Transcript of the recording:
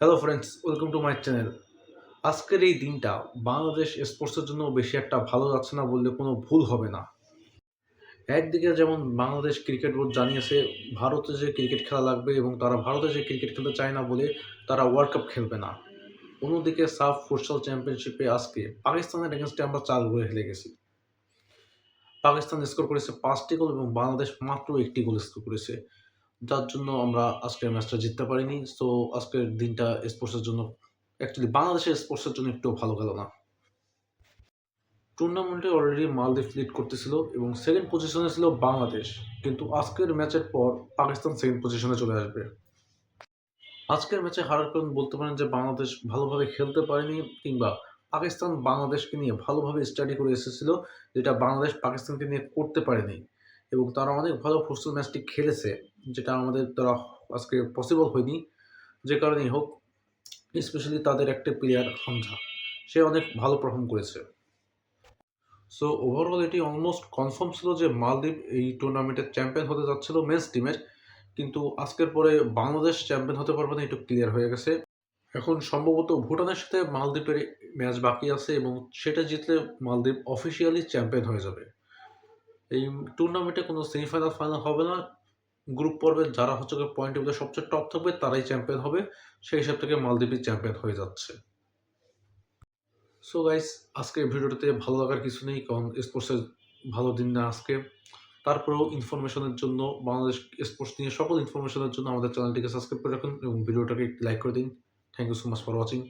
Hello friends, welcome to my channel. আজকের এই দিনটা বাংলাদেশ স্পোর্টসের জন্য বেশি একটা ভালো যাচ্ছে না বললে কোনো ভুল হবে না। একদিকে যেমন বাংলাদেশ ক্রিকেট বোর্ড জানিয়েছে ভারতে যে ক্রিকেট খেলা লাগবে এবং তারা ভারতে যে ক্রিকেট খেলতে চায় না বলে তারা ওয়ার্ল্ড কাপ খেলবে না। অন্যদিকে সাফ ফুটসাল চ্যাম্পিয়নশিপে আজকে পাকিস্তানের এগেনস্টে আমরা ৪ গোলে হেরে গেছি। পাকিস্তান স্কোর করেছে ৫টি গোল এবং বাংলাদেশ মাত্র ১টি গোল স্কোর করেছে। যার জন্য আমরা আজকের ম্যাচটা জিততে পারিনি। সো আজকের দিনটা স্পোর্টসের জন্য অ্যাকচুয়ালি বাংলাদেশের স্পোর্টসের জন্য একটুও ভালো গেল না। টুর্নামেন্টে অলরেডি মালদ্বীপ লিড করতেছিল এবং সেকেন্ড পজিশনে ছিল বাংলাদেশ। কিন্তু আজকের ম্যাচের পর পাকিস্তান সেকেন্ড পজিশনে চলে আসবে। আজকের ম্যাচে হারার কারণ বলতে পারেন যে বাংলাদেশ ভালোভাবে খেলতে পারেনি কিংবা পাকিস্তান বাংলাদেশকে নিয়ে ভালোভাবে স্টাডি করে এসেছিল, যেটা বাংলাদেশ পাকিস্তানকে নিয়ে করতে পারেনি এবং তারা অনেক ভালো ফুটবল ম্যাচটি খেলেছে, যেটা আমাদের দ্বারা আজকে পসিবল হয়নি। যে কারণেই হোক, স্পেশালি তাদের একটা প্লেয়ার হামজা, সে অনেক ভালো পারফর্ম করেছে। সো ওভারঅল এটি অলমোস্ট কনফার্ম ছিল যে মালদ্বীপ এই টুর্নামেন্টের চ্যাম্পিয়ন হতে যাচ্ছিল মেন্স টিমের। কিন্তু আজকের পরে বাংলাদেশ চ্যাম্পিয়ন হতে পারবে না, একটু ক্লিয়ার হয়ে গেছে। এখন সম্ভবত ভুটানের সাথে মালদ্বীপের ম্যাচ বাকি আছে এবং সেটা জিতলে মালদ্বীপ অফিসিয়ালি চ্যাম্পিয়ন হয়ে যাবে। এই টুর্নামেন্টে কোনো সেমিফাইনাল ফাইনাল হবে না। গ্রুপ পর্বে যারা হচ্ছে পয়েন্ট টেবিলের সবচেয়ে টপ থাকবে তারাই চ্যাম্পিয়ন হবে। সেই হিসাব থেকে মালদ্বীপই চ্যাম্পিয়ন হয়ে যাচ্ছে। সো গাইস, আজকের ভিডিওটাতে ভালো লাগার কিছু নেই, কারণ স্পোর্টসের ভালো দিন না আজকে। তারপরেও ইনফরমেশনের জন্য, বাংলাদেশ স্পোর্টস নিয়ে সকল ইনফরমেশনের জন্য আমাদের চ্যানেলটিকে সাবস্ক্রাইব করে রাখুন এবং ভিডিওটাকে লাইক করে দিন। Thank you so much for watching.